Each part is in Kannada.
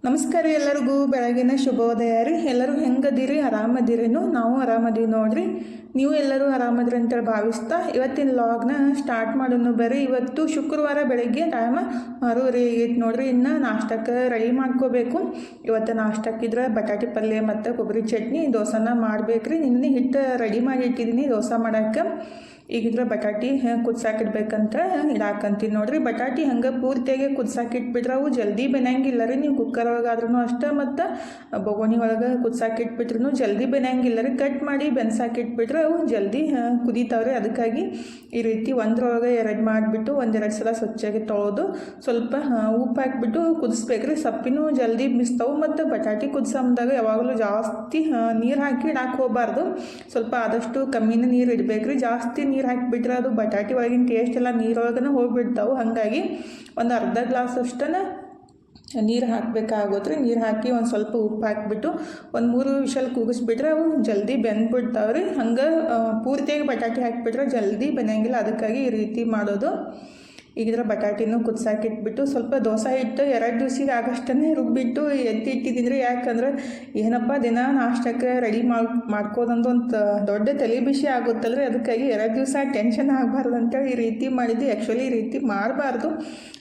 ನಮಸ್ಕಾರ ಎಲ್ಲರಿಗೂ ಬೆಳಗಿನ ಶುಭೋದಯ ರೀ. ಎಲ್ಲರೂ ಹೆಂಗದಿರಿ? ಆರಾಮದಿರೇನು? ನಾವು ಆರಾಮದೀವಿ ನೋಡ್ರಿ. ನೀವು ಎಲ್ಲರೂ ಆರಾಮದ್ರಿ ಅಂತೇಳಿ ಭಾವಿಸ್ತಾ ಇವತ್ತಿನ ಲಾಗ್ನ ಸ್ಟಾರ್ಟ್ ಮಾಡೋನು ಬರ್ರಿ. ಇವತ್ತು ಶುಕ್ರವಾರ ಬೆಳಗ್ಗೆ ಟೈಮ್ 6:30 ಆಗೈತೆ ನೋಡ್ರಿ. ಇನ್ನು ನಾಷ್ಟಕ್ಕೆ ರೆಡಿ ಮಾಡ್ಕೋಬೇಕು. ಇವತ್ತು ನಾಷ್ಟಕ್ಕಿದ್ರೆ ಬಟಾಟಿ ಪಲ್ಯ ಮತ್ತು ಕೊಬ್ಬರಿ ಚಟ್ನಿ ದೋಸೆನ ಮಾಡ್ಬೇಕ್ರಿ. ನಿನ್ನೆ ಹಿಟ್ಟು ರೆಡಿ ಮಾಡಿ ಇಟ್ಟಿದ್ದೀನಿ ದೋಸೆ ಮಾಡೋಕ್ಕೆ. ಈಗಿದ್ರೆ ಬಟಾಟಿ ಕುದ್ಸಾಕಿಡ್ಬೇಕಂತ ಇಡಾಕಂತೀನಿ ನೋಡ್ರಿ. ಬಟಾಟಿ ಹಂಗೆ ಪೂರ್ತಿಯಾಗಿ ಕುದ್ಸಾಕಿಟ್ಬಿಟ್ರೆ ಅವು ಜಲ್ದಿ ಬೆನಂಗಿಲ್ಲ ರೀ. ನೀವು ಕುಕ್ಕರ್ ಒಳಗಾದ್ರೂ ಅಷ್ಟೇ ಮತ್ತು ಬೊಗೋಣಿ ಒಳಗೆ ಕುದ್ಸಾಕಿಟ್ಬಿಟ್ರೂ ಜಲ್ದಿ ಬೆನಂಗಿಲ್ಲ ರೀ. ಕಟ್ ಮಾಡಿ ಬೆನ್ಸಾಕಿಟ್ಬಿಟ್ರೆ ಅವು ಜಲ್ದಿ ಕುದೀತಾವ್ರಿ. ಅದಕ್ಕಾಗಿ ಈ ರೀತಿ ಒಂದ್ರೊಳಗೆ 2 ಮಾಡಿಬಿಟ್ಟು 1-2 ಸಲ ಸ್ವಚ್ಛಾಗಿ ತೊಳೆದು ಸ್ವಲ್ಪ ಉಪ್ಪು ಹಾಕಿಬಿಟ್ಟು ಕುದಿಸ್ಬೇಕ್ರಿ. ಸಪ್ಪಿನೂ ಜಲ್ದಿ ಬಿಸ್ತಾವು. ಮತ್ತು ಬಟಾಟಿ ಕುದಿಸೋದಾಗ ಯಾವಾಗಲೂ ಜಾಸ್ತಿ ನೀರು ಹಾಕಿ ಇಡಾಕೆ ಹೋಗಬಾರ್ದು. ಸ್ವಲ್ಪ ಆದಷ್ಟು ಕಮ್ಮಿನ ನೀರು ಇಡಬೇಕ್ರಿ. ಜಾಸ್ತಿ ನೀರು ಹಾಕಿಬಿಟ್ರೆ ಅದು ಬಟಾಟಿ ಒಳಗಿನ ಟೇಸ್ಟ್ ಎಲ್ಲ ನೀರೊಳಗನ ಹೋಗಿಬಿಡ್ತಾವೆ. ಹಾಗಾಗಿ ಒಂದು ಅರ್ಧ ಗ್ಲಾಸ್ ಅಷ್ಟನ್ನು ನೀರು ಹಾಕಬೇಕಾಗುತ್ತೆ. ನೀರು ಹಾಕಿ ಒಂದು ಸ್ವಲ್ಪ ಉಪ್ಪು ಹಾಕಿಬಿಟ್ಟು 1-3 ವಿಷಲ್ ಕೂಗಿಸ್ಬಿಟ್ರೆ ಅವು ಜಲ್ದಿ ಬೆಂದ್ಬಿಡ್ತಾವ್ರಿ. ಹಂಗೆ ಪೂರ್ತಿಯಾಗಿ ಬಟಾಟಿ ಹಾಕಿಬಿಟ್ರೆ ಜಲ್ದಿ ಬೆನೆಯಂಗಿಲ್ಲ. ಅದಕ್ಕಾಗಿ ಈ ರೀತಿ ಮಾಡೋದು. ಈಗಿದ್ರೆ ಬಟಾಟಿನೂ ಕುದಿಸಾಕಿಟ್ಬಿಟ್ಟು ಸ್ವಲ್ಪ ದೋಸೆ ಹಿಟ್ಟು 2 ದಿವ್ಸಿಗೆ ಆಗಷ್ಟೇ ರುಬ್ಬಿಟ್ಟು ಎತ್ತಿಟ್ಟಿದ್ದೀನಿ. ಯಾಕಂದ್ರೆ ಏನಪ್ಪ ದಿನ ನಾಷ್ಟಕ್ಕೆ ರೆಡಿ ಮಾಡ್ಕೋದಂದು ಒಂದು ದೊಡ್ಡ ತಲೆ ಬಿಸಿ ಆಗುತ್ತಲ್ರಿ. ಅದಕ್ಕಾಗಿ 2 ದಿವಸ ಟೆನ್ಷನ್ ಆಗಬಾರ್ದು ಅಂತೇಳಿ ಈ ರೀತಿ ಮಾಡಿದ್ದು. ಆ್ಯಕ್ಚುಲಿ ಈ ರೀತಿ ಮಾಡಬಾರ್ದು,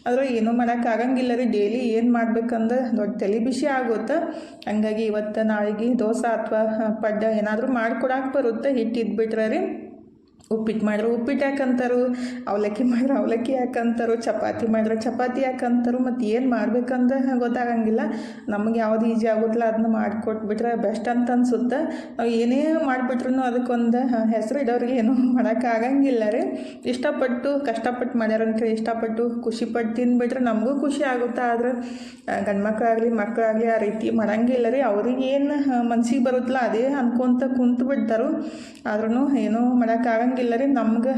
ಆದರೆ ಏನೂ ಮಾಡೋಕ್ಕಾಗಂಗಿಲ್ಲ ರೀ. ಡೈಲಿ ಏನು ಮಾಡ್ಬೇಕಂದ್ರೆ ದೊಡ್ಡ ತಲೆ ಬಿಸಿ ಆಗುತ್ತೆ. ಹಂಗಾಗಿ ಇವತ್ತು ನಾಳೆಗೆ ದೋಸೆ ಅಥವಾ ಪಡ್ಡ ಏನಾದರೂ ಮಾಡ್ಕೊಡಕ್ಕೆ ಬರುತ್ತೆ. ಹಿಟ್ಟು ಇದ್ಬಿಟ್ರೆ ರೀ. ಉಪ್ಪಿಟ್ಟು ಮಾಡಿದ್ರೆ ಉಪ್ಪಿಟ್ಟು ಯಾಕಂತಾರು, ಅವಲಕ್ಕಿ ಮಾಡಿದ್ರೆ ಅವಲಕ್ಕಿ ಯಾಕಂತಾರು, ಚಪಾತಿ ಮಾಡಿದ್ರೆ ಚಪಾತಿ ಯಾಕಂತಾರು. ಮತ್ತು ಏನು ಮಾಡ್ಬೇಕಂದ್ರೆ ಗೊತ್ತಾಗಂಗಿಲ್ಲ. ನಮಗೆ ಯಾವುದು ಈಜಿ ಆಗುತ್ತಲ್ಲ ಅದನ್ನ ಮಾಡಿಕೊಟ್ಬಿಟ್ರೆ ಬೆಸ್ಟ್ ಅಂತ ಅನ್ಸುತ್ತೆ. ನಾವು ಏನೇ ಮಾಡಿಬಿಟ್ರು ಅದಕ್ಕೊಂದು ಹೆಸರು ಇಡೋರಿಗೆ ಏನೂ ಮಾಡೋಕ್ಕಾಗಂಗಿಲ್ಲ ರೀ. ಇಷ್ಟಪಟ್ಟು ಕಷ್ಟಪಟ್ಟು ಮಾಡ್ಯಾರಂತ ಇಷ್ಟಪಟ್ಟು ಖುಷಿಪಟ್ಟು ತಿಂದುಬಿಟ್ರೆ ನಮಗೂ ಖುಷಿ ಆಗುತ್ತೆ. ಆದರೆ ಗಂಡು ಮಕ್ಕಳಾಗಲಿ ಮಕ್ಕಳಾಗಲಿ ಆ ರೀತಿ ಮಾಡೋಂಗಿಲ್ಲ ರೀ. ಅವ್ರಿಗೆ ಏನು ಮನ್ಸಿಗೆ ಬರುತ್ತಲ್ಲ ಅದೇ ಅನ್ಕೊತ ಕುಂತು ಬಿಡ್ತಾರೋ. ಆದ್ರೂ ಏನೂ ಮಾಡೋಕ್ಕಾಗಂಗಿಲ್ಲ ರೀ. ನಮ್ಗೆ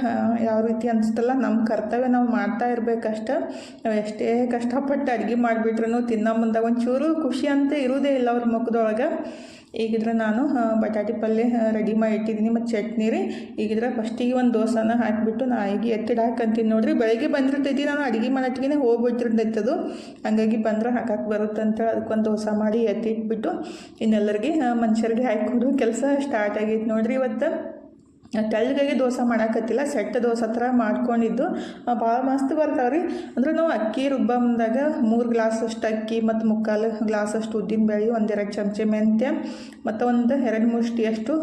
ಯಾವ ರೀತಿ ಅನಿಸ್ತಲ್ಲ ನಮ್ಮ ಕರ್ತವ್ಯ ನಾವು ಮಾಡ್ತಾ ಇರಬೇಕಷ್ಟೆ. ನಾವು ಎಷ್ಟೇ ಕಷ್ಟಪಟ್ಟು ಅಡುಗೆ ಮಾಡಿಬಿಟ್ರೂ ತಿನ್ನೋ ಮುಂದಾಗ ಒಂಚೂರು ಖುಷಿ ಅಂತ ಇರೋದೇ ಇಲ್ಲ ಅವ್ರ ಮುಖದೊಳಗೆ. ಈಗಿದ್ರೆ ನಾನು ಬಟಾಟಿ ಪಲ್ಯ ರೆಡಿ ಮಾಡಿ ಇಟ್ಟಿದ್ದೀನಿ ಮತ್ತು ಚಟ್ನಿ ರೀ. ಈಗಿದ್ರೆ ಫಸ್ಟಿಗೆ ಒಂದು ದೋಸೆನ ಹಾಕಿಬಿಟ್ಟು ನಾಯಿಗೆ ಎತ್ತಿಡಾಕಂತೀನಿ ನೋಡ್ರಿ. ಬೆಳಗ್ಗೆ ಬಂದಿರ್ತೈತಿ, ನಾನು ಅಡುಗೆ ಮಾಡೋಟ್ಟಿಗೆ ಹೋಗ್ಬಿಟ್ಟಿರ್ತೈತೆ ಅದು. ಹಂಗಾಗಿ ಬಂದ್ರೆ ಹಾಕಕ್ಕೆ ಬರುತ್ತೆ ಅಂತೇಳಿ ಅದಕ್ಕೊಂದು ದೋಸೆ ಮಾಡಿ ಎತ್ತಿಟ್ಬಿಟ್ಟು ಇನ್ನೆಲ್ಲರಿಗೆ ಮನುಷ್ಯರಿಗೆ ಹಾಕಿಕೊಡು ಕೆಲಸ ಸ್ಟಾರ್ಟ್ ಆಗೈತೆ ನೋಡ್ರಿ. ಇವತ್ತು ತೆಳ್ಳಗಾಗಿ ದೋಸೆ ಮಾಡೋಕತ್ತಿಲ್ಲ, ಸೆಟ್ ದೋಸೆ ಥರ ಮಾಡ್ಕೊಂಡಿದ್ದು ಭಾಳ ಮಸ್ತ್ ಬರ್ತಾವ್ರಿ. ಅಂದ್ರೆ ನಾವು ಅಕ್ಕಿ ರುಬ್ಬ ಮುಂದಾಗ 3 ಗ್ಲಾಸಷ್ಟು ಅಕ್ಕಿ ಮತ್ತು 3/4 ಗ್ಲಾಸಷ್ಟು ಉದ್ದಿನ ಬೇಳೆ, 1-2 ಚಮಚೆ ಮೆಂತ್ಯ ಮತ್ತು ಒಂದು 2 ಮುಷ್ಟಿಯಷ್ಟು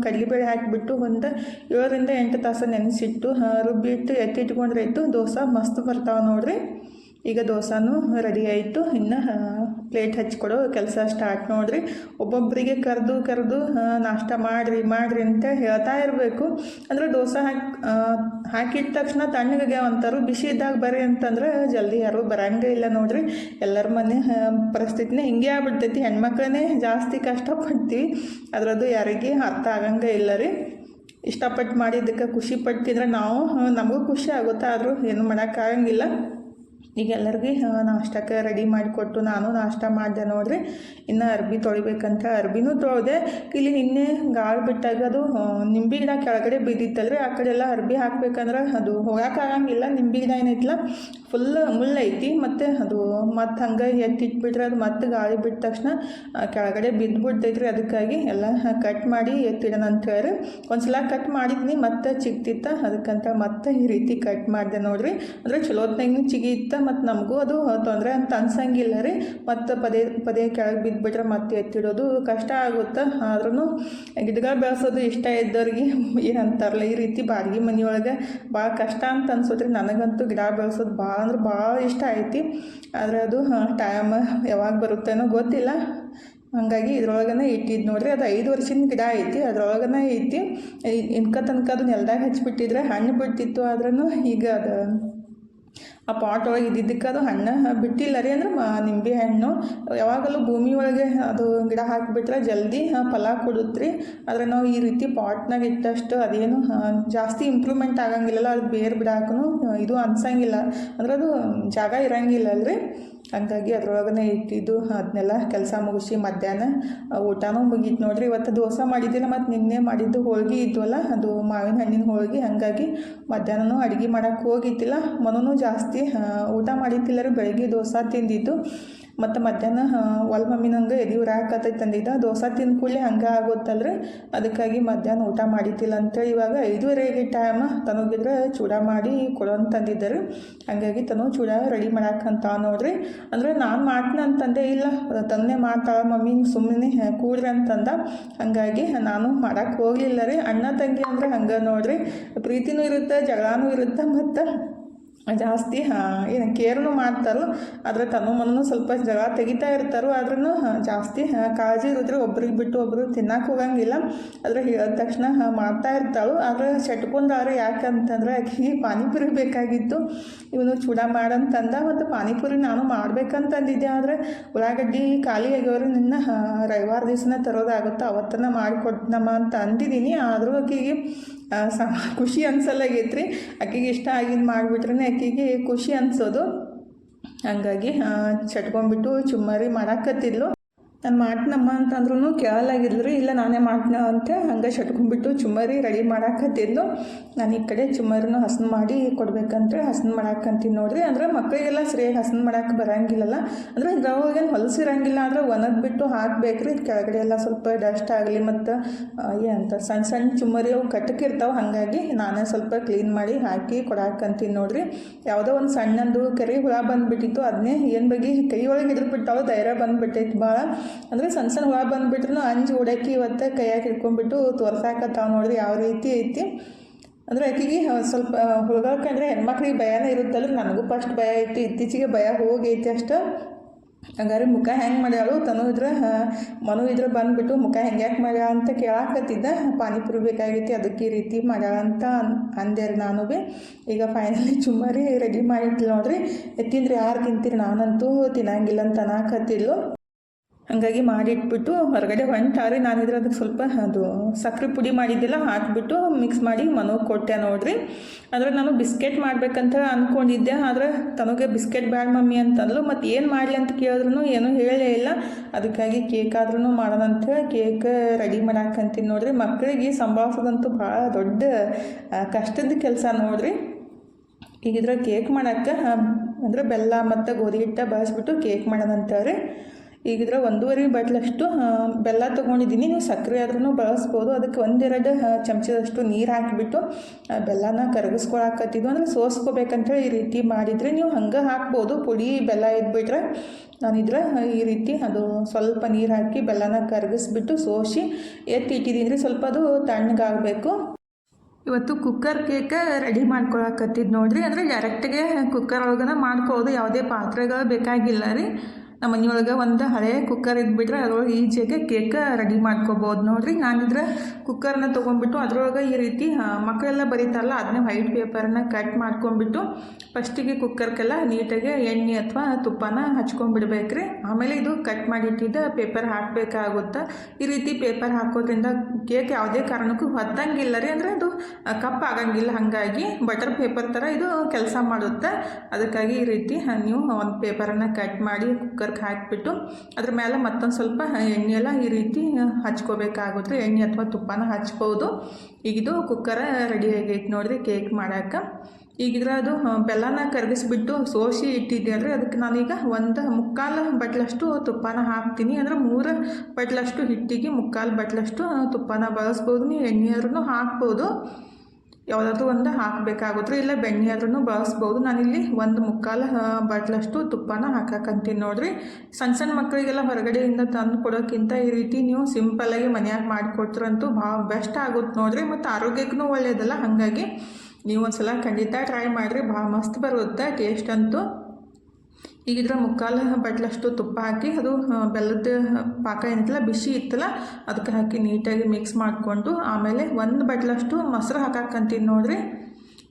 ಕಡಲೆಬೇಳೆ ಹಾಕಿಬಿಟ್ಟು ಒಂದು 7-8 ತಾಸು ನೆನೆಸಿಟ್ಟು ರುಬ್ಬಿಟ್ಟು ಎತ್ತಿಟ್ಕೊಂಡ್ರೆ ಆಯಿತು. ದೋಸೆ ಮಸ್ತ್ ಬರ್ತಾವೆ ನೋಡ್ರಿ. ಈಗ ದೋಸೆನೂ ರೆಡಿ ಆಯಿತು. ಇನ್ನು ಪ್ಲೇಟ್ ಹಚ್ಕೊಡೋ ಕೆಲಸ ಸ್ಟಾರ್ಟ್ ನೋಡ್ರಿ. ಒಬ್ಬೊಬ್ಬರಿಗೆ ಕರೆದು ನಾಷ್ಟ ಮಾಡಿರಿ ಅಂತ ಹೇಳ್ತಾ ಇರಬೇಕು. ಅಂದರೆ ದೋಸೆ ಹಾಕಿದ ತಕ್ಷಣ ತಣ್ಣಗೆ ಅಂತಾರು, ಬಿಸಿ ಇದ್ದಾಗ ಬರ್ರಿ ಅಂತಂದ್ರೆ ಜಲ್ದಿ ಯಾರೂ ಬರಂಗೇ ಇಲ್ಲ ನೋಡ್ರಿ. ಎಲ್ಲರ ಮನೆ ಪರಿಸ್ಥಿತಿನೇ ಹಿಂಗೆ ಆಗ್ಬಿಡ್ತೈತಿ. ಹೆಣ್ಮಕ್ಳನ್ನೇ ಜಾಸ್ತಿ ಕಷ್ಟಪಡ್ತೀವಿ, ಅದರದ್ದು ಯಾರಿಗೆ ಅರ್ಥ ಆಗಂಗೆ ಇಲ್ಲ ರೀ. ಇಷ್ಟಪಟ್ಟು ಮಾಡಿದ್ದಕ್ಕೆ ಖುಷಿ ಪಡ್ತಿದ್ರೆ ನಮಗೂ ಖುಷಿ ಆಗುತ್ತೆ. ಆದರೂ ಏನು ಮಾಡೋಕ್ಕಾಗಂಗಿಲ್ಲ. ಈಗ ಎಲ್ಲರಿಗೆ ನಾಷ್ಟಕ್ಕೆ ರೆಡಿ ಮಾಡಿಕೊಟ್ಟು ನಾನು ನಾಷ್ಟ ಮಾಡಿದೆ ನೋಡ್ರಿ. ಇನ್ನು ಅರ್ಬಿ ತೊಳಿಬೇಕಂತ ಅರ್ಬಿನೂ ತೊಳೆದೆ. ಇಲ್ಲಿ ನಿನ್ನೆ ಗಾಳಿ ಬಿಟ್ಟಾಗ ಅದು ನಿಂಬೆ ಗಿಡ ಕೆಳಗಡೆ ಬಿದ್ದಿತ್ತಲ್ರಿ. ಆ ಕಡೆ ಎಲ್ಲ ಅರ್ಬಿ ಹಾಕ್ಬೇಕಂದ್ರೆ ಅದು ಹೋಗೋಕ್ಕಾಗಂಗಿಲ್ಲ. ನಿಂಬೆ ಗಿಡ ಏನೈತಿಲ್ಲ ಫುಲ್ ಮುಳ್ಳೈತಿ. ಮತ್ತು ಅದು ಮತ್ತು ಹಂಗೆ ಎತ್ತಿಟ್ಬಿಟ್ರೆ ಅದು ಮತ್ತೆ ಗಾಳಿ ಬಿಟ್ಟ ತಕ್ಷಣ ಕೆಳಗಡೆ ಬಿದ್ದುಬಿಡ್ತೈತ್ರಿ. ಅದಕ್ಕಾಗಿ ಎಲ್ಲ ಕಟ್ ಮಾಡಿ ಎತ್ತಿಡೋಣ ಅಂತ ಹೇಳಿ ಒಂದು ಸಲ ಕಟ್ ಮಾಡಿದ್ನಿ, ಮತ್ತೆ ಚಿಕ್ತಿತ್ತ. ಅದಕ್ಕಂತ ಮತ್ತೆ ಈ ರೀತಿ ಕಟ್ ಮಾಡಿದೆ ನೋಡ್ರಿ. ಅಂದರೆ ಚಲೋತ್ನಾಗ ಚಿಗಿತ್ತ ಮತ್ತು ನಮಗೂ ಅದು ತೊಂದರೆ ಅಂತ ಅನ್ಸಂಗಿಲ್ಲ ರೀ. ಮತ್ತು ಪದೇ ಕೆಳಗೆ ಬಿದ್ದುಬಿಟ್ರೆ ಮತ್ತೆ ಎತ್ತಿಡೋದು ಕಷ್ಟ ಆಗುತ್ತೆ. ಆದ್ರೂ ಗಿಡಗಳು ಬೆಳೆಸೋದು ಇಷ್ಟ ಇದ್ದವ್ರಿಗೆ ಏನಂತಾರಲ್ಲ, ಈ ರೀತಿ ಬಾಡಿಗೆ ಮನೆಯೊಳಗೆ ಭಾಳ ಕಷ್ಟ ಅಂತ ಅನ್ಸೋದ್ರಿ. ನನಗಂತೂ ಗಿಡ ಬೆಳೆಸೋದು ಭಾಳ ಅಂದ್ರೆ ಭಾಳ ಇಷ್ಟ ಐತಿ. ಆದರೆ ಅದು ಟೈಮ್ ಯಾವಾಗ ಬರುತ್ತೇನೋ ಗೊತ್ತಿಲ್ಲ. ಹಾಗಾಗಿ ಇದ್ರೊಳಗನೆ ಇಟ್ಟಿದ್ದು ನೋಡ್ರಿ. ಅದು 5 ವರ್ಷದ ಗಿಡ ಐತಿ, ಅದ್ರೊಳಗನೆ ಐತಿ. ತನಕ ಅದು ನೆಲದಾಗ ಹಚ್ಚಿಬಿಟ್ಟಿದ್ರೆ ಹಣ್ಣು ಬಿಡ್ತಿತ್ತು. ಆದ್ರೂ ಈಗ ಅದು ಆ ಪಾಟ್ ಒಳಗೆ ಇದ್ದಿದ್ದಕ್ಕೆ ಅದು ಹಣ್ಣು ಬಿಟ್ಟಿಲ್ಲ ರೀ. ಅಂದ್ರೆ ನಿಂಬೆ ಹಣ್ಣು ಯಾವಾಗಲೂ ಭೂಮಿ ಒಳಗೆ ಅದು ಗಿಡ ಹಾಕಿಬಿಟ್ರೆ ಜಲ್ದಿ ಫಲ ಕೊಡುತ್ತೆ ರೀ. ಆದರೆ ನಾವು ಈ ರೀತಿ ಪಾಟ್ನಾಗ ಇಟ್ಟಷ್ಟು ಅದೇನು ಜಾಸ್ತಿ ಇಂಪ್ರೂವ್ಮೆಂಟ್ ಆಗಂಗಿಲ್ಲಲ್ಲ. ಅದು ಬೇರೆ ಬಿಡಾಕೂ ಇದು ಅನ್ಸಂಗಿಲ್ಲ. ಅಂದ್ರೆ ಅದು ಜಾಗ ಇರಂಗಿಲ್ಲ ಅಲ್ರಿ. ಹಂಗಾಗಿ ಅದ್ರೊಳಗನೆ ಇಟ್ಟಿದ್ದು ಅದನ್ನೆಲ್ಲ ಕೆಲಸ ಮುಗಿಸಿ ಮಧ್ಯಾಹ್ನ ಊಟನೂ ಮುಗೀತು ನೋಡ್ರಿ. ಇವತ್ತು ದೋಸೆ ಮಾಡಿದ್ದಿಲ್ಲ ಮತ್ತು ನಿನ್ನೆ ಮಾಡಿದ್ದು ಹೋಳ್ಗೆ ಇದ್ವಲ್ಲ, ಅದು ಮಾವಿನ ಹಣ್ಣಿನ ಹೋಳ್ಗೆ. ಹಾಗಾಗಿ ಮಧ್ಯಾಹ್ನನೂ ಅಡುಗೆ ಮಾಡೋಕ್ಕೆ ಹೋಗಿದ್ದಿಲ್ಲ. ಮನೂ ಜಾಸ್ತಿ ಊಟ ಮಾಡಿದ್ದಿಲ್ಲ ರೀ, ಬೆಳಗ್ಗೆ ದೋಸೆ ತಿಂದಿದ್ದು. ಮತ್ತು ಮಧ್ಯಾಹ್ನ ಒಲ್ ಮಮ್ಮಿ ನಂಗೆ ಎದೆ ಉರಾಕತ್ತೈತೆ ತಂದಿದ್ದ. ದೋಸೆ ತಿಂದ ಕೂಡಲೇ ಹಂಗೆ ಆಗುತ್ತಲ್ರಿ, ಅದಕ್ಕಾಗಿ ಮಧ್ಯಾಹ್ನ ಊಟ ಮಾಡಿದ್ದಿಲ್ಲ ಅಂತೇಳಿ ಇವಾಗ 5:30 ಟೈಮ್ ತನಗಿದ್ರೆ ಚೂಡ ಮಾಡಿ ಕೊಡೋ ಅಂತಂದಿದ್ದಾರೆ. ಹಾಗಾಗಿ ತನು ಚೂಡ ರೆಡಿ ಮಾಡಾಕಂತ ನೋಡ್ರಿ. ಅಂದರೆ ನಾನು ಮಾಡ್ತೀನಿ ಅಂತಂದೆ, ಇಲ್ಲ ತನ್ನೇ ಮಾಡ್ತಾಳೆ ಮಮ್ಮಿ ಸುಮ್ಮನೆ ಕೂಡ್ರಿ ಅಂತಂದ. ಹಾಗಾಗಿ ನಾನು ಮಾಡೋಕ್ಕೆ ಹೋಗಲಿಲ್ಲ ರೀ. ಅಣ್ಣ ತಂಗಿ ಅಂದರೆ ಹಂಗೆ ನೋಡ್ರಿ, ಪ್ರೀತಿನೂ ಇರುತ್ತೆ, ಜಗಳನೂ ಇರುತ್ತೆ, ಮತ್ತು ಜಾಸ್ತಿ ಏನು ಕೇರ್ನು ಮಾಡ್ತಾರೋ. ಆದರೆ ತನು ಮನೂ ಸ್ವಲ್ಪ ಜಗಳ ತೆಗಿತಾ ಇರ್ತಾರೋ, ಆದ್ರೂ ಜಾಸ್ತಿ ಕಾಳಜಿ ಇರಿದ್ರೆ ಒಬ್ರಿಗೆ ಬಿಟ್ಟು ಒಬ್ಬರು ತಿನ್ನಕ್ಕೆ ಹೋಗಂಗಿಲ್ಲ. ಆದರೆ ಹೇಳಿದ ತಕ್ಷಣ ಮಾಡ್ತಾ ಇರ್ತಾಳು. ಆದರೆ ಚಟ್ಕೊಂಡಾರೆ ಯಾಕಂತಂದ್ರೆ ಆಕೆಗೆ ಪಾನಿಪುರಿ ಬೇಕಾಗಿತ್ತು. ಇವನು ಚೂಡ ಮಾಡಂತಂದ. ಮತ್ತು ಪಾನಿಪುರಿ ನಾನು ಮಾಡ್ಬೇಕಂತಂದಿದ್ದೆ, ಆದರೆ ಉಳ್ಳಾಗಡ್ಡಿ ಖಾಲಿ ಆಗ್ಯವ್ರಿ. ನಿನ್ನ ರವಿವಾರ ದಿವಸನೇ ತರೋದಾಗುತ್ತೋ ಅವತ್ತನ್ನ ಮಾಡಿಕೊಡ್ನಮ್ಮ ಅಂತ ಅಂದಿದ್ದೀನಿ. ಆದರೂ ಆಕೆಗೆ ಖುಷಿ ಅನ್ಸಲ್ಲಾಗೈತ್ರಿ. ಆಕೆಗೆ ಇಷ್ಟ ಆಗಿದ್ದು ಮಾಡಿಬಿಟ್ರೆ ಆಕೆಗೆ ಖುಷಿ ಅನ್ಸೋದು. ಹಾಗಾಗಿ ಚಟ್ಕೊಂಡ್ಬಿಟ್ಟು ಚುಮ್ಮರಿ ಮಾಡಾಕತ್ತಿದ್ಲು. ನಾನು ಮಾಡ್ತೀನಮ್ಮ ಅಂತಂದ್ರೂ ಕೇಳಲಾಗಿದ್ರು. ಇಲ್ಲ ನಾನೇ ಮಾಡ್ತೀನ ಅಂತ ಹಂಗೆ ಶಟ್ಕೊಂಡ್ಬಿಟ್ಟು ಚುಮ್ಮರಿ ರೆಡಿ ಮಾಡಾಕತ್ತಿದ್ಲು. ನಾನು ಈ ಕಡೆ ಚುಮ್ಮರಿನೂ ಹಸನು ಮಾಡಿ ಕೊಡ್ಬೇಕಂತೇಳಿ ಹಸನು ಮಾಡಾಕಂತೀನಿ ನೋಡ್ರಿ. ಅಂದರೆ ಮಕ್ಕಳಿಗೆಲ್ಲ ಸರಿಯಾಗಿ ಹಸನು ಮಾಡಕ್ಕೆ ಬರೋಂಗಿಲ್ಲಲ್ಲ. ಅಂದರೆ ಇದ್ರೊಳಗೇನು ಹೊಲಸಿರಂಗಿಲ್ಲ, ಅಂದರೆ ಒಣದ್ಬಿಟ್ಟು ಹಾಕಬೇಕ್ರಿ. ಕೆಳಗಡೆ ಎಲ್ಲ ಸ್ವಲ್ಪ ಡಸ್ಟ್ ಆಗಲಿ, ಮತ್ತು ಏನಂತ ಸಣ್ಣ ಸಣ್ಣ ಚುಮ್ಮರಿ ಅವು ಕಟ್ಟಕ್ಕಿರ್ತಾವೆ. ಹಾಗಾಗಿ ನಾನೇ ಸ್ವಲ್ಪ ಕ್ಲೀನ್ ಮಾಡಿ ಹಾಕಿ ಕೊಡಾಕಂತೀನಿ ನೋಡ್ರಿ. ಯಾವುದೋ ಒಂದು ಸಣ್ಣಂದು ಕೆರೆ ಹುಳ ಬಂದುಬಿಟ್ಟಿತ್ತು. ಅದನ್ನೇ ಏನು ಬಗ್ಗೆ ಕೈ ಒಳಗೆ ಹಿಡಿದ್ಬಿಟ್ಟಾಳು, ಧೈರ್ಯ ಬಂದುಬಿಟ್ಟೈತಿ ಭಾಳ. ಅಂದರೆ ಸಣ್ಣ ಸಣ್ಣ ಹುಳ ಬಂದುಬಿಟ್ರು ಅಂಜು ಓಡಾಕಿ ಇವತ್ತು ಕೈಯಾಗಿ ಹಿಡ್ಕೊಂಡ್ಬಿಟ್ಟು ತೋರ್ಸಾಕತ್ತಾವ ನೋಡ್ರಿ ಯಾವ ರೀತಿ ಐತಿ. ಅಂದರೆ ಆಕೆಗೆ ಸ್ವಲ್ಪ ಹುಡುಗಕ್ಕಂದ್ರೆ ಹೆಣ್ಮಕ್ಳಿಗೆ ಭಯನೇ ಇರುತ್ತಲ್ಲ. ನನಗೂ ಫಸ್ಟ್ ಭಯ ಐತಿ, ಇತ್ತೀಚೆಗೆ ಭಯ ಹೋಗೈತಿ ಅಷ್ಟು. ಹಂಗಾರೆ ಮುಖ ಹೆಂಗೆ ಮಾಡ್ಯಾಳು ತನು ಮನು ಬಂದುಬಿಟ್ಟು ಮುಖ ಹೆಂಗೆ ಯಾಕೆ ಮಾಡ್ಯಾಳ ಅಂತ ಕೇಳಾಕತ್ತಿದ್ದ. ಪಾನಿಪುರಿ ಬೇಕಾಗೈತಿ ಅದಕ್ಕೆ ಈ ರೀತಿ ಮಾಡ್ಯಾಳ ಅಂತ ಅಂದೆ ರೀ ನಾನು ಭೀ. ಈಗ ಫೈನಲಿ ಚುಮ್ಮರಿ ರೆಡಿ ಮಾಡಿಟ್ಲು ನೋಡ್ರಿ. ತಿಂದ್ರಿ ಯಾರು ತಿಂತೀರಿ, ನಾನಂತೂ ತಿನ್ನಂಗಿಲ್ಲ ಅಂತ ಅನ್ನಕತ್ತಿದ್ಲು. ಹಾಗಾಗಿ ಮಾಡಿಟ್ಬಿಟ್ಟು ಹೊರಗಡೆ ಹೊಂಟಾರಿ. ನಾನಿದ್ರೆ ಅದಕ್ಕೆ ಸ್ವಲ್ಪ ಅದು ಸಕ್ಕರೆ ಪುಡಿ ಮಾಡಿದ್ದಿಲ್ಲ ಹಾಕಿಬಿಟ್ಟು ಮಿಕ್ಸ್ ಮಾಡಿ ಮನೋಗೆ ಕೊಟ್ಟೆ ನೋಡ್ರಿ. ಆದರೆ ನಾನು ಬಿಸ್ಕೆಟ್ ಮಾಡ್ಬೇಕಂತ ಅಂದ್ಕೊಂಡಿದ್ದೆ, ಆದರೆ ತನಗೆ ಬಿಸ್ಕೆಟ್ ಬೇಡ ಮಮ್ಮಿ ಅಂತಂದ್ಲು. ಮತ್ತು ಏನು ಮಾಡಲಿ ಅಂತ ಕೇಳಿದ್ರು ಏನೂ ಹೇಳೇ ಇಲ್ಲ. ಅದಕ್ಕಾಗಿ ಕೇಕ್ ಆದ್ರೂ ಮಾಡೋಣ ಅಂಥೇಳಿ ಕೇಕ್ ರೆಡಿ ಮಾಡಾಕಂತೀನಿ ನೋಡ್ರಿ. ಮಕ್ಕಳಿಗೆ ಸಂಭಾಳಿಸೋದಂತೂ ಭಾಳ ದೊಡ್ಡ ಕಷ್ಟದ ಕೆಲಸ ನೋಡ್ರಿ. ಈಗಿದ್ರೆ ಕೇಕ್ ಮಾಡೋಕ್ಕೆ ಅಂದರೆ ಬೆಲ್ಲ ಮತ್ತು ಗೋಧಿ ಹಿಟ್ಟು ಬಳಸ್ಬಿಟ್ಟು ಕೇಕ್ ಮಾಡೋಣ ಅಂತೇಳಿ ಈಗಿದ್ರೆ 1.5 ಬಟ್ಲಷ್ಟು ಬೆಲ್ಲ ತೊಗೊಂಡಿದ್ದೀನಿ. ನೀವು ಸಕ್ಕರೆ ಆದ್ರೂ ಬಳಸ್ಬೋದು. ಅದಕ್ಕೆ 1-2 ಚಮಚದಷ್ಟು ನೀರು ಹಾಕಿಬಿಟ್ಟು ಬೆಲ್ಲನ ಕರಗಿಸ್ಕೊಳಕತ್ತಿದ್ದು. ಅಂದರೆ ಸೋಸ್ಕೋಬೇಕಂತೇಳಿ ಈ ರೀತಿ ಮಾಡಿದರೆ ನೀವು ಹಂಗೆ ಹಾಕ್ಬೋದು. ಪುಡಿ ಬೆಲ್ಲ ಇದ್ಬಿಟ್ರೆ ನಾನಿದ್ರೆ ಈ ರೀತಿ ಅದು ಸ್ವಲ್ಪ ನೀರು ಹಾಕಿ ಬೆಲ್ಲನ ಕರಗಿಸ್ಬಿಟ್ಟು ಸೋಸಿ ಎತ್ತಿಟ್ಟಿದ್ದೀನಿ. ಸ್ವಲ್ಪ ಅದು ತಣ್ಣಗಾಗಬೇಕು. ಇವತ್ತು ಕುಕ್ಕರ್ ಕೇಕ್ ರೆಡಿ ಮಾಡ್ಕೊಳಕತ್ತಿದ್ದು ನೋಡ್ರಿ. ಅಂದರೆ ಡೈರೆಕ್ಟಿಗೆ ಕುಕ್ಕರ್ ಒಳಗನ ಮಾಡ್ಕೊಳ್ಳೋದು, ಯಾವುದೇ ಪಾತ್ರೆಗಳು ಬೇಕಾಗಿಲ್ಲ ರೀ. ನಮ್ಮ ಮನೆಯೊಳಗೆ ಒಂದು ಹಳೆಯ ಕುಕ್ಕರ್ ಇದ್ಬಿಟ್ರೆ ಅದ್ರೊಳಗೆ ಈಜಿಯಾಗೆ ಕೇಕ್ ರೆಡಿ ಮಾಡ್ಕೋಬೋದು ನೋಡ್ರಿ. ನಾನಿದ್ರೆ ಕುಕ್ಕರ್ನ ತೊಗೊಂಡ್ಬಿಟ್ಟು ಅದ್ರೊಳಗೆ ಈ ರೀತಿ ಮಕ್ಕಳೆಲ್ಲ ಬರೀತಾರಲ್ಲ ಅದನ್ನೇ ವೈಟ್ ಪೇಪರನ್ನ ಕಟ್ ಮಾಡ್ಕೊಂಡ್ಬಿಟ್ಟು ಫಸ್ಟಿಗೆ ಕುಕ್ಕರ್ಗೆಲ್ಲ ನೀಟಾಗಿ ಎಣ್ಣೆ ಅಥವಾ ತುಪ್ಪನ ಹಚ್ಕೊಂಡ್ಬಿಡ್ಬೇಕ್ರಿ. ಆಮೇಲೆ ಇದು ಕಟ್ ಮಾಡಿಟ್ಟಿದ್ದ ಪೇಪರ್ ಹಾಕಬೇಕಾಗುತ್ತೆ. ಈ ರೀತಿ ಪೇಪರ್ ಹಾಕೋದ್ರಿಂದ ಕೇಕ್ ಯಾವುದೇ ಕಾರಣಕ್ಕೂ ಹೊತ್ತಂಗಿಲ್ಲ ರೀ. ಅಂದರೆ ಅದು ಕಪ್ ಆಗಂಗಿಲ್ಲ. ಹಾಗಾಗಿ ಬಟರ್ ಪೇಪರ್ ಥರ ಇದು ಕೆಲಸ ಮಾಡುತ್ತೆ. ಅದಕ್ಕಾಗಿ ಈ ರೀತಿ ನೀವು ಒಂದು ಪೇಪರನ್ನು ಕಟ್ ಮಾಡಿ ಕುಕ್ಕರ್ ಹಾಕಿಬಿಟ್ಟು ಅದ್ರ ಮೇಲೆ ಮತ್ತೊಂದು ಸ್ವಲ್ಪ ಎಣ್ಣೆಯೆಲ್ಲ ಈ ರೀತಿ ಹಚ್ಕೋಬೇಕಾಗುತ್ತೆ. ಎಣ್ಣೆ ಅಥವಾ ತುಪ್ಪನ ಹಚ್ಬೋದು. ಈಗಿದು ಕುಕ್ಕರ ರೆಡಿ ಆಗೈತೆ ನೋಡ್ರಿ ಕೇಕ್ ಮಾಡೋಕ್ಕೆ. ಈಗಿದ್ರೆ ಅದು ಬೆಲ್ಲನ ಕರಗಿಸ್ಬಿಟ್ಟು ಸೋಸಿ ಇಟ್ಟಿದ್ದೆ. ಅದಕ್ಕೆ ನಾನೀಗ 1/4 ಬಟ್ಲಷ್ಟು ತುಪ್ಪನ ಹಾಕ್ತೀನಿ. ಅಂದರೆ 3 ಬಟ್ಲಷ್ಟು ಹಿಟ್ಟಿಗೆ 3/4 ಬಟ್ಲಷ್ಟು ತುಪ್ಪನ ಬಳಸ್ಬೋದು. ನೀವು ಎಣ್ಣೆ ಆದ್ರೂ ಹಾಕ್ಬೋದು, ಯಾವುದಾದ್ರೂ ಒಂದು ಹಾಕಬೇಕಾಗುತ್ತೆ. ಇಲ್ಲ ಬೆಣ್ಣೆ ಆದ್ರೂ ಬಳಸ್ಬೋದು. ನಾನಿಲ್ಲಿ 1/4 ಬಟ್ಲಷ್ಟು ತುಪ್ಪನ ಹಾಕಕ್ಕಂತೀನಿ ನೋಡ್ರಿ. ಸಣ್ಣ ಸಣ್ಣ ಮಕ್ಕಳಿಗೆಲ್ಲ ಹೊರಗಡೆಯಿಂದ ತಂದು ಕೊಡೋಕ್ಕಿಂತ ಈ ರೀತಿ ನೀವು ಸಿಂಪಲ್ಲಾಗಿ ಮನೆಯಾಗ ಮಾಡಿಕೊಟ್ರಂತೂ ಭಾಳ ಬೆಸ್ಟ್ ಆಗುತ್ತೆ ನೋಡ್ರಿ. ಮತ್ತು ಆರೋಗ್ಯಕ್ಕೂ ಒಳ್ಳೆಯದಲ್ಲ. ಹಾಗಾಗಿ ನೀವು ಒಂದ್ಸಲ ಖಂಡಿತ ಟ್ರೈ ಮಾಡಿರಿ, ಭಾಳ ಮಸ್ತ್ ಬರುತ್ತೆ ಟೇಸ್ಟ್ ಅಂತೂ. ಈಗಿದ್ರೆ 3/4 ಬಟ್ಲಷ್ಟು ತುಪ್ಪ ಹಾಕಿ ಅದು ಬೆಲ್ಲದ ಪಾಕ ಏನಿತ್ತಲ್ಲ ಬಿಸಿ ಇತ್ತಲ್ಲ ಅದಕ್ಕೆ ಹಾಕಿ ನೀಟಾಗಿ ಮಿಕ್ಸ್ ಮಾಡಿಕೊಂಡು ಆಮೇಲೆ 1 ಬಟ್ಲಷ್ಟು ಮೊಸರು ಹಾಕಕ್ಕಂತೀನಿ ನೋಡ್ರಿ.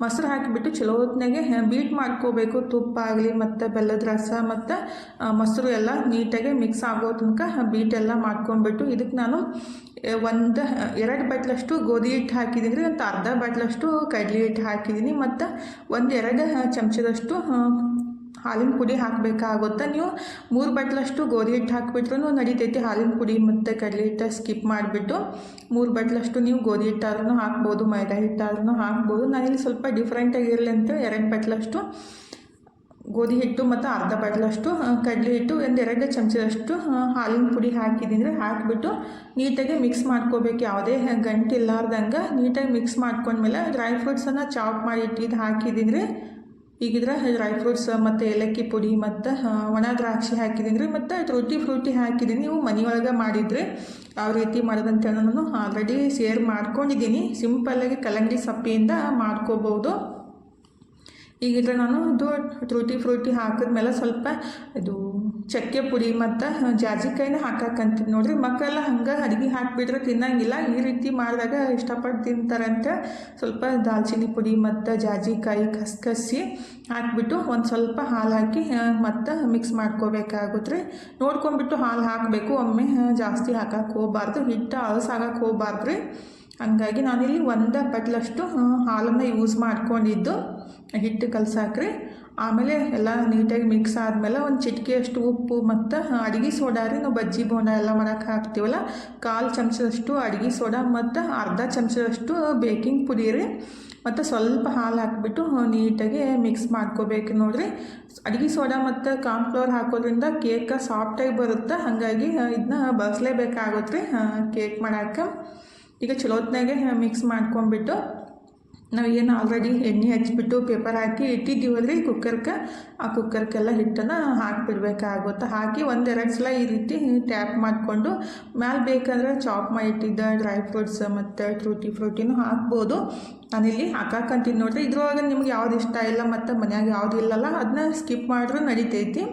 ಮೊಸರು ಹಾಕಿಬಿಟ್ಟು ಚಲೋ ಹೊತ್ತಿನಾಗೆ ಬೀಟ್ ಮಾಡ್ಕೋಬೇಕು. ತುಪ್ಪ ಆಗಲಿ ಮತ್ತು ಬೆಲ್ಲದ ರಸ ಮತ್ತು ಮೊಸರು ಎಲ್ಲ ನೀಟಾಗಿ ಮಿಕ್ಸ್ ಆಗೋ ತನಕ ಬೀಟೆಲ್ಲ ಮಾಡ್ಕೊಂಡ್ಬಿಟ್ಟು ಇದಕ್ಕೆ ನಾನು 2 ಬಟ್ಲಷ್ಟು ಗೋಧಿ ಹಿಟ್ಟು ಹಾಕಿದ್ದೀನಿ. ಒಂದು ಅರ್ಧ ಬಟ್ಲಷ್ಟು ಕಡಲೆ ಹಿಟ್ಟು ಹಾಕಿದ್ದೀನಿ. ಮತ್ತು 1-2 ಚಮಚದಷ್ಟು ಹಾಲಿನ ಪುಡಿ ಹಾಕಬೇಕಾಗುತ್ತೆ. ನೀವು 3 ಬಟ್ಲಷ್ಟು ಗೋಧಿ ಹಿಟ್ಟು ಹಾಕಿಬಿಟ್ರೂ ನಡಿತೈತಿ. ಹಾಲಿನ ಪುಡಿ ಮತ್ತು ಕಡಲೆ ಹಿಟ್ಟು ಸ್ಕಿಪ್ ಮಾಡಿಬಿಟ್ಟು 3 ಬಟ್ಲಷ್ಟು ನೀವು ಗೋಧಿ ಹಿಟ್ಟಾದ್ರೂ ಹಾಕ್ಬೋದು, ಮೈದಾ ಹಿಟ್ಟಾದ್ರೂ ಹಾಕ್ಬೋದು. ನಾನಿಲ್ಲಿ ಸ್ವಲ್ಪ ಡಿಫ್ರೆಂಟಾಗಿ ಇರಲಿ ಅಂತ 2 ಬಟ್ಲಷ್ಟು ಗೋಧಿ ಹಿಟ್ಟು ಮತ್ತು ಅರ್ಧ ಬಟ್ಲಷ್ಟು ಕಡಲೆ ಹಿಟ್ಟು, 2 ಚಮಚದಷ್ಟು ಹಾಲಿನ ಪುಡಿ ಹಾಕಿದ್ದೀನಿ. ಹಾಕಿಬಿಟ್ಟು ನೀಟಾಗಿ ಮಿಕ್ಸ್ ಮಾಡ್ಕೋಬೇಕು, ಯಾವುದೇ ಗಂಟಿಲ್ಲಾರ್ದಂಗೆ ನೀಟಾಗಿ ಮಿಕ್ಸ್ ಮಾಡ್ಕೊಂಡ್ಮೇಲೆ ಡ್ರೈ ಫ್ರೂಟ್ಸನ್ನು ಚಾಪ್ ಮಾಡಿ ಇಟ್ಟಿದ್ದು ಹಾಕಿದ್ದೀನಿ. ಈಗಿದ್ರೆ ಡ್ರೈ ಫ್ರೂಟ್ಸ್ ಮತ್ತು ಏಲಕ್ಕಿ ಪುಡಿ ಮತ್ತು ಒಣ ದ್ರಾಕ್ಷಿ ಹಾಕಿದ್ದೀನಿ ಮತ್ತು ಟ್ರೂಟಿ ಫ್ರೂಟಿ ಹಾಕಿದ್ದೀನಿ. ನೀವು ಮನೆಯೊಳಗೆ ಮಾಡಿದರೆ ಯಾವ ರೀತಿ ಮಾಡೋದಂತ ನಾನು ಆಲ್ರೆಡಿ ಶೇರ್ ಮಾಡ್ಕೊಂಡಿದ್ದೀನಿ. ಸಿಂಪಲ್ಲಾಗಿ ಕಲ್ಲಂಗಡಿ ಸೊಪ್ಪಿಯಿಂದ ಮಾಡ್ಕೋಬೋದು. ಈಗಿದ್ರೆ ನಾನು ಇದು ಟ್ರೂಟಿ ಫ್ರೂಟಿ ಹಾಕಿದ್ಮೇಲೆ ಸ್ವಲ್ಪ ಇದು ಚಕ್ಕೆ ಪುಡಿ ಮತ್ತು ಜಾಜಿಕಾಯಿನ ಹಾಕಕ್ಕಂತೀನಿ ನೋಡಿರಿ. ಮಕ್ಕಳೆಲ್ಲ ಹಂಗೆ ಅಡುಗೆ ಹಾಕಿಬಿಟ್ರೆ ತಿನ್ನಂಗಿಲ್ಲ. ಈ ರೀತಿ ಮಾಡಿದಾಗ ಇಷ್ಟಪಟ್ಟು ತಿಂತಾರಂತ ಸ್ವಲ್ಪ ದಾಲ್ಚಿನ್ನಿ ಪುಡಿ ಮತ್ತು ಜಾಜಿಕಾಯಿ ಕಸ್ಕಸಿ ಹಾಕಿಬಿಟ್ಟು ಒಂದು ಸ್ವಲ್ಪ ಹಾಲು ಹಾಕಿ ಮತ್ತು ಮಿಕ್ಸ್ ಮಾಡ್ಕೋಬೇಕಾಗುತ್ತೆ ರೀ. ನೋಡ್ಕೊಂಬಿಟ್ಟು ಹಾಲು ಹಾಕಬೇಕು, ಒಮ್ಮೆ ಜಾಸ್ತಿ ಹಾಕಕ್ಕೆ ಹೋಗಬಾರ್ದು, ಹಿಟ್ಟು ಅಳಸಾಗಕ್ಕೆ ಹೋಗಬಾರ್ದು ರೀ. ಹಂಗಾಗಿ ನಾನಿಲ್ಲಿ 1 ಬಟ್ಲಷ್ಟು ಹಾಲನ್ನು ಯೂಸ್ ಮಾಡ್ಕೊಂಡಿದ್ದು ಹಿಟ್ಟು ಕಲ್ಸಾಕ್ರಿ. ಆಮೇಲೆ ಎಲ್ಲ ನೀಟಾಗಿ ಮಿಕ್ಸ್ ಆದಮೇಲೆ ಒಂದು ಚಿಟಿಕೆಯಷ್ಟು ಉಪ್ಪು ಮತ್ತು ಅಡುಗೆ ಸೋಡಾ ರೀ, ನಾವು ಬಜ್ಜಿ ಬೋಂಡ ಎಲ್ಲ ಮಾಡೋಕೆ ಹಾಕ್ತೀವಲ್ಲ, 1/4 ಚಮಚದಷ್ಟು ಅಡುಗೆ ಸೋಡಾ ಮತ್ತು ಅರ್ಧ ಚಮಚದಷ್ಟು ಬೇಕಿಂಗ್ ಪುಡಿ ರೀ, ಮತ್ತು ಸ್ವಲ್ಪ ಹಾಲು ಹಾಕಿಬಿಟ್ಟು ನೀಟಾಗಿ ಮಿಕ್ಸ್ ಮಾಡ್ಕೋಬೇಕು ನೋಡಿರಿ. ಅಡುಗೆ ಸೋಡಾ ಮತ್ತು ಕಾರ್ನ್ಫ್ಲವರ್ ಹಾಕೋದ್ರಿಂದ ಕೇಕ್ ಸಾಫ್ಟಾಗಿ ಬರುತ್ತೆ. ಹಾಗಾಗಿ ಇದನ್ನ ಬಳಸಲೇಬೇಕಾಗುತ್ತೆ ರೀ ಕೇಕ್ ಮಾಡೋಕ್ಕೆ. ಈಗ ಚಲೋತ್ನಾಗೆ ಮಿಕ್ಸ್ ಮಾಡ್ಕೊಂಬಿಟ್ಟು ನಾವು ಏನು ಆಲ್ರೆಡಿ ಎಣ್ಣೆ ಹಚ್ಬಿಟ್ಟು ಪೇಪರ್ ಹಾಕಿ ಇಟ್ಟಿದ್ದೀವಲ್ರಿ ಕುಕ್ಕರ್ಗೆ, ಆ ಕುಕ್ಕರ್ಗೆಲ್ಲ ಹಿಟ್ಟನ್ನು ಹಾಕಿಬಿಡ್ಬೇಕಾಗುತ್ತೆ. ಹಾಕಿ 1-2 ಸಲ ಈ ರೀತಿ ಟ್ಯಾಪ್ ಮಾಡಿಕೊಂಡು ಮ್ಯಾಲೆ ಬೇಕಂದ್ರೆ ಚಾಪ್ ಮಾಡಿ ಇಟ್ಟಿದ್ದ ಡ್ರೈ ಫ್ರೂಟ್ಸ್ ಮತ್ತು ಟ್ರೂಟಿ ಫ್ರೂಟಿನೂ ಹಾಕ್ಬೋದು. ನಾನಿಲ್ಲಿ ಹಾಕಕ್ಕಂತೀನಿ ನೋಡಿರಿ. ಇದ್ರೊಳಗೆ ನಿಮ್ಗೆ ಯಾವ್ದು ಇಷ್ಟ ಇಲ್ಲ ಮತ್ತು ಮನ್ಯಾಗ ಯಾವುದು ಇಲ್ಲಲ್ಲ ಅದನ್ನ ಸ್ಕಿಪ್ ಮಾಡಿದ್ರೂ ನಡಿತೈತಿ.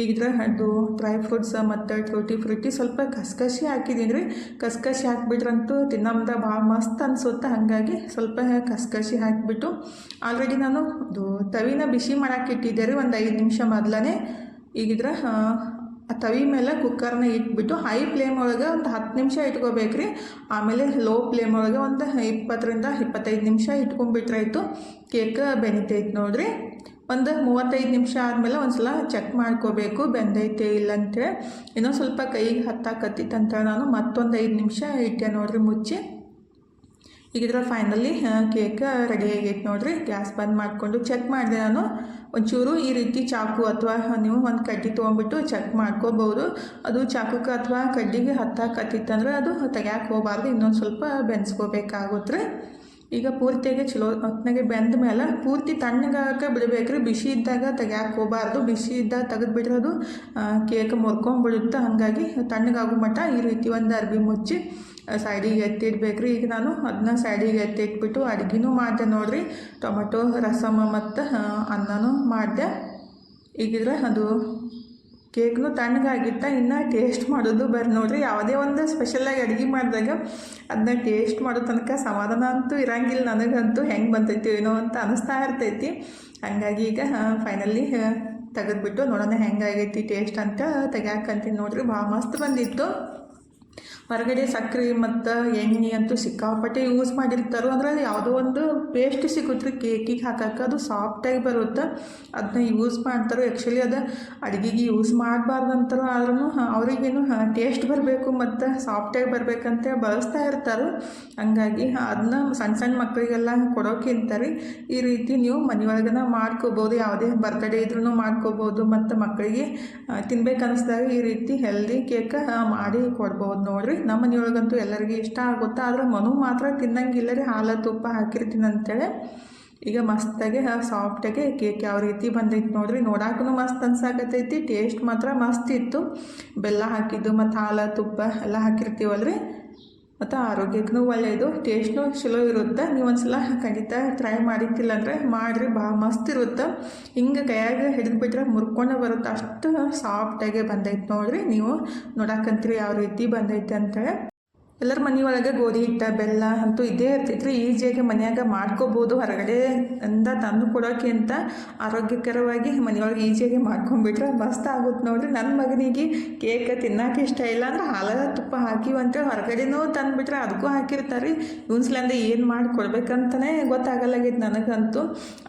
ಈಗಿದ್ರೆ ಅದು ಡ್ರೈ ಫ್ರೂಟ್ಸ್ ಮತ್ತು ಟ್ರೂಟಿ ಫ್ರೂಟಿ ಸ್ವಲ್ಪ ಕಸ್ಕಸಿ ಹಾಕಿದ್ದೀನಿ ರೀ. ಕಸ್ಕಸಿ ಹಾಕಿಬಿಟ್ರಂತೂ ತಿನ್ನಮ್ದ ಭಾಳ ಮಸ್ತ್ ಅನಿಸುತ್ತೆ. ಹಾಗಾಗಿ ಸ್ವಲ್ಪ ಕಸ್ಕಸಿ ಹಾಕಿಬಿಟ್ಟು ಆಲ್ರೆಡಿ ನಾನು ಅದು ತವಿನ ಬಿಸಿ ಮಾಡೋಕೆ ಇಟ್ಟಿದ್ದೆ ರೀ ಒಂದು 5 ನಿಮಿಷ ಮೊದಲೇ. ಈಗಿದ್ರೆ ಆ ತವಿ ಮೇಲೆ ಕುಕ್ಕರ್ನ ಇಟ್ಬಿಟ್ಟು ಹೈ ಫ್ಲೇಮ್ ಒಳಗೆ ಒಂದು 10 ನಿಮಿಷ ಇಟ್ಕೋಬೇಕು ರೀ. ಆಮೇಲೆ ಲೋ ಫ್ಲೇಮ್ ಒಳಗೆ ಒಂದು 20ರಿಂದ 25 ನಿಮಿಷ ಇಟ್ಕೊಂಡ್ಬಿಟ್ರಾಯ್ತು. ಕೇಕ್ ಬೆನಿತೈತೆ ನೋಡಿರಿ. ಒಂದು 35 ನಿಮಿಷ ಆದಮೇಲೆ ಒಂದು ಸಲ ಚೆಕ್ ಮಾಡ್ಕೋಬೇಕು ಬೆಂದೈತೆ ಇಲ್ಲಂತೇಳಿ. ಇನ್ನೊಂದು ಸ್ವಲ್ಪ ಕೈಗೆ ಹತ್ತಾಕತ್ತಿತ್ತಂತ ನಾನು ಮತ್ತೊಂದು 5 ನಿಮಿಷ ಇಟ್ಟೆ ನೋಡಿರಿ ಮುಚ್ಚಿ. ಈಗಿದ್ರೆ ಫೈನಲಿ ಕೇಕ್ ರೆಡಿ ಆಗೈತೆ ನೋಡಿರಿ. ಗ್ಯಾಸ್ ಬಂದ್ ಮಾಡಿಕೊಂಡು ಚೆಕ್ ಮಾಡಿದೆ ನಾನು. ಒಂಚೂರು ಈ ರೀತಿ ಚಾಕು ಅಥವಾ ನೀವು ಒಂದು ಕಡ್ಡಿ ತೊಗೊಂಡ್ಬಿಟ್ಟು ಚೆಕ್ ಮಾಡ್ಕೋಬೋದು. ಅದು ಚಾಕುಕ್ಕೆ ಅಥವಾ ಕಡ್ಡಿಗೆ ಹತ್ತಾಕತ್ತಿತ್ತಂದ್ರೆ ಅದು ತೆಗ್ಯಾಕೆ ಹೋಗಬಾರ್ದು, ಇನ್ನೊಂದು ಸ್ವಲ್ಪ ಬೆನ್ಸ್ಕೋಬೇಕಾಗುತ್ತೆ ರೀ. ಈಗ ಪೂರ್ತಿಯಾಗಿ ಚಲೋ ಹೊತ್ತಿನಾಗೆ ಬೆಂದ ಮೇಲೆ ಪೂರ್ತಿ ತಣ್ಣಗಾಗಕ್ಕೆ ಬಿಡಬೇಕ್ರಿ. ಬಿಸಿ ಇದ್ದಾಗ ತೆಗ್ಯಾಕೆ ಹೋಗಬಾರ್ದು. ಬಿಸಿ ಇದ್ದಾಗ ತೆಗೆದುಬಿಟ್ರೆ ಅದು ಕೇಕ್ ಮುರ್ಕೊಂಡ್ಬಿಡುತ್ತೆ. ಹಾಗಾಗಿ ತಣ್ಣಗಾಗೋ ಮಟ್ಟ ಈ ರೀತಿ ಒಂದು ಅರ್ಬಿ ಮುಚ್ಚಿ ಸೈಡಿಗೆ ಎತ್ತಿಡ್ಬೇಕ್ರಿ. ಈಗ ನಾನು ಅದನ್ನ ಸೈಡಿಗೆ ಎತ್ತಿಟ್ಬಿಟ್ಟು ಅಡುಗೆನೂ ಮಾಡಿದೆ ನೋಡಿರಿ. ಟೊಮೆಟೊ ರಸಮ ಮತ್ತು ಅನ್ನನೂ ಮಾಡಿದೆ. ಈಗಿದ್ರೆ ಅದು ಕೇಕ್ನು ತಣ್ಣಗಾಗಿತ್ತ. ಇನ್ನು ಟೇಸ್ಟ್ ಮಾಡೋದು ಬರ್ರಿ ನೋಡಿರಿ. ಯಾವುದೇ ಒಂದು ಸ್ಪೆಷಲಾಗಿ ಅಡುಗೆ ಮಾಡಿದಾಗ ಅದನ್ನ ಟೇಸ್ಟ್ ಮಾಡೋ ತನಕ ಸಮಾಧಾನ ಅಂತೂ ಇರಂಗಿಲ್ಲ. ನನಗಂತೂ ಹೆಂಗೆ ಬಂತೈತಿ ಏನೋ ಅಂತ ಅನಿಸ್ತಾ ಇರ್ತೈತಿ. ಹಾಗಾಗಿ ಈಗ ಫೈನಲಿ ತೆಗೆದ್ಬಿಟ್ಟು ನೋಡೋಣ ಹೆಂಗಾಗೈತಿ ಟೇಸ್ಟ್ ಅಂತ ತೆಗ್ಯಾಕಂತೀನಿ ನೋಡಿರಿ. ಭಾಳ ಮಸ್ತ್ ಬಂದಿತ್ತು. ಹೊರಗಡೆ ಸಕ್ಕರೆ ಮತ್ತು ಎಣ್ಣೆ ಅಂತೂ ಸಿಕ್ಕಾಪಟ್ಟೆ ಯೂಸ್ ಮಾಡಿರ್ತಾರೆ. ಅದರಲ್ಲಿ ಯಾವುದೋ ಒಂದು ಪೇಸ್ಟ್ ಸಿಗುತ್ತೆ ರೀ ಕೇಕಿಗೆ ಹಾಕಕ್ಕೆ, ಅದು ಸಾಫ್ಟಾಗಿ ಬರುತ್ತೆ. ಅದನ್ನ ಯೂಸ್ ಮಾಡ್ತಾರೆ. ಆ್ಯಕ್ಚುಲಿ ಅದು ಅಡುಗೆಗೆ ಯೂಸ್ ಮಾಡಬಾರ್ದು ಅಂತಾರೆ. ಆದ್ರೂ ಅವರಿಗೇನು ಟೇಸ್ಟ್ ಬರಬೇಕು ಮತ್ತು ಸಾಫ್ಟಾಗಿ ಬರಬೇಕಂತ ಬಳಸ್ತಾ ಇರ್ತಾರೆ. ಹಂಗಾಗಿ ಅದನ್ನ ಸಣ್ಣ ಸಣ್ಣ ಮಕ್ಕಳಿಗೆಲ್ಲ ಕೊಡೋಕ್ಕಿಂತ ರೀ ಈ ರೀತಿ ನೀವು ಮನೆಯೊಳಗನ ಮಾಡ್ಕೋಬೋದು. ಯಾವುದೇ ಬರ್ತ್ಡೇ ಇದ್ರೂ ಮಾಡ್ಕೋಬೋದು. ಮತ್ತು ಮಕ್ಕಳಿಗೆ ತಿನ್ಬೇಕನ್ನಿಸ್ದಾಗ ಈ ರೀತಿ ಹೆಲ್ದಿ ಕೇಕ್ ಮಾಡಿ ಕೊಡ್ಬೋದು ನೋಡಿರಿ. ನಮ್ಮ ಮನೆಯೊಳಗಂತೂ ಎಲ್ಲರಿಗೂ ಇಷ್ಟ ಆಗುತ್ತೆ. ಆದರೆ ಮನು ಮಾತ್ರ ತಿನ್ನಂಗಿಲ್ಲ ರೀ, ಹಾಲು ತುಪ್ಪ ಹಾಕಿರ್ತೀನಿ ಅಂತೇಳಿ. ಈಗ ಮಸ್ತಾಗಿ ಸಾಫ್ಟಾಗಿ ಕೇಕ್ ಯಾವ ರೀತಿ ಬಂದೈತಿ ನೋಡಿರಿ. ನೋಡಾಕೂ ಮಸ್ತ್ ಅನ್ಸಾಕತ್ತೈತಿ. ಟೇಸ್ಟ್ ಮಾತ್ರ ಮಸ್ತ್ ಇತ್ತು. ಬೆಲ್ಲ ಹಾಕಿದ್ದು ಮತ್ತು ಹಾಲು ತುಪ್ಪ ಎಲ್ಲ ಹಾಕಿರ್ತೀವಲ್ರಿ, ಮತ್ತು ಆರೋಗ್ಯಕ್ಕೂ ಒಳ್ಳೆಯದು. ಟೇಸ್ಟ್ನೂ ಚಲೋ ಇರುತ್ತೆ. ನೀವು ಒಂದು ಸಲ ಖಂಡಿತ ಟ್ರೈ ಮಾಡಿದ್ದಿಲ್ಲ ಅಂದರೆ ಮಾಡಿರಿ, ಭಾಳ ಮಸ್ತ್ ಇರುತ್ತೆ. ಹಿಂಗೆ ಕೈಯಾಗ ಹಿಡಿದ್ಬಿಟ್ರೆ ಮುರ್ಕೊಂಡೇ ಬರುತ್ತೆ, ಅಷ್ಟು ಸಾಫ್ಟಾಗೆ ಬಂದೈತೆ ನೋಡಿರಿ. ನೀವು ನೋಡಾಕಂತೀರಿ ಯಾವ ರೀತಿ ಬಂದೈತೆ ಅಂತೇಳಿ. ಎಲ್ಲರ ಮನೆಯೊಳಗೆ ಗೋಧಿ ಹಿಟ್ಟ ಬೆಲ್ಲ ಅಂತೂ ಇದೇ ಇರ್ತೈತ್ರಿ. ಈಜಿಯಾಗಿ ಮನ್ಯಾಗ ಮಾಡ್ಕೋಬೋದು. ಹೊರಗಡೆ ಇಂದ ತಂದು ಕೊಡೋಕ್ಕಿಂತ ಆರೋಗ್ಯಕರವಾಗಿ ಮನೆಯೊಳಗೆ ಈಜಿಯಾಗಿ ಮಾಡ್ಕೊಂಡ್ಬಿಟ್ರೆ ಮಸ್ತ್ ಆಗುತ್ತೆ ನೋಡ್ರಿ. ನನ್ನ ಮಗನಿಗೆ ಕೇಕ್ ತಿನ್ನೋಕೆ ಇಷ್ಟ ಇಲ್ಲ ಅಂದ್ರೆ ಹಾಲದ ತುಪ್ಪ ಹಾಕಿವಂತೇಳಿ ಹೊರಗಡೆನೂ ತಂದುಬಿಟ್ರೆ ಅದಕ್ಕೂ ಹಾಕಿರ್ತಾರೆ. ಇವ್ನ್ಸ್ಲಿಂದ ಏನು ಮಾಡಿ ಕೊಡ್ಬೇಕಂತಲೇ ಗೊತ್ತಾಗಲ್ಲಾಗೈತೆ ನನಗಂತೂ.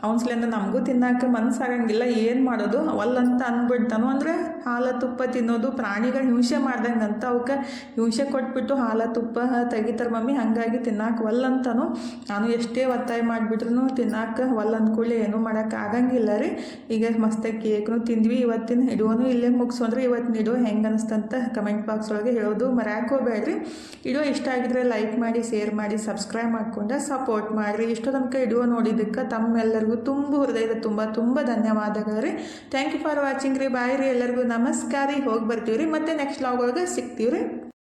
ಅವನ್ಸ್ಲಿಂದ ನಮಗೂ ತಿನ್ನೋಕೆ ಮನಸ್ಸಾಗಂಗಿಲ್ಲ. ಏನು ಮಾಡೋದು ಅವಲ್ಲಂತ ಅಂದ್ಬಿಡ್ತಾನೋ ಅಂದರೆ ಹಾಲು ತುಪ್ಪ ತಿನ್ನೋದು ಪ್ರಾಣಿಗಳು ಹಿಂಸೆ ಮಾಡ್ದಂಗೆ ಅಂತ ಅವಕ್ಕೆ ಹಿಂಸೆ ಕೊಟ್ಬಿಟ್ಟು ಹಾಲು ತುಪ್ಪ ತೆಗಿತಾರೆ ಮಮ್ಮಿ. ಹಾಗಾಗಿ ತಿನ್ನಕ್ಕೆ ಒಲ್ಲಂತಾನು. ನಾನು ಎಷ್ಟೇ ಒತ್ತಾಯ ಮಾಡಿಬಿಟ್ರು ತಿನ್ನಕ್ಕೆ ಒಲ್ಲ ಅಂದ್ಕೊಳ್ಳಿ ಏನೂ ಮಾಡೋಕ್ಕೆ ಆಗಂಗಿಲ್ಲ ರೀ. ಈಗ ಮಸ್ತಾಗಿ ಕೇಕ್ನು ತಿಂದ್ವಿ. ಇವತ್ತಿನ ವಿಡಿಯೋನು ಇಲ್ಲೇ ಮುಗಿಸೋಂದ್ರೆ ಇವತ್ತಿನ ವಿಡಿಯೋ ಹೆಂಗೆ ಅನಿಸ್ತಂತ ಕಮೆಂಟ್ ಬಾಕ್ಸ್ ಒಳಗೆ ಹೇಳೋದು ಮರ್ಯಾಕೆ ಹೋಗ್ಬೇಡ್ರಿ. ವಿಡಿಯೋ ಇಷ್ಟ ಆಗಿದ್ರೆ ಲೈಕ್ ಮಾಡಿ, ಶೇರ್ ಮಾಡಿ, ಸಬ್ಸ್ಕ್ರೈಬ್ ಮಾಡ್ಕೊಂಡು ಸಪೋರ್ಟ್ ಮಾಡಿರಿ. ಇಷ್ಟೋ ತನಕ ವಿಡಿಯೋ ನೋಡಿದ್ದಕ್ಕೆ ತಮ್ಮೆಲ್ಲರಿಗೂ ಹೃದಯದ ತುಂಬ ಧನ್ಯವಾದಗಳು ರೀ. ಥ್ಯಾಂಕ್ ಯು ಫಾರ್ ವಾಚಿಂಗ್ ರೀ. ಬಾಯ್ ರೀ. ಎಲ್ಲರಿಗೂ ನಮಸ್ಕಾರ ರೀ. ಹೋಗಿ ಬರ್ತೀವಿ ರೀ. ಮತ್ತೆ ನೆಕ್ಸ್ಟ್ ವ್ಲಾಗ್ ಒಳಗೆ ಸಿಗ್ತೀವಿ ರೀ.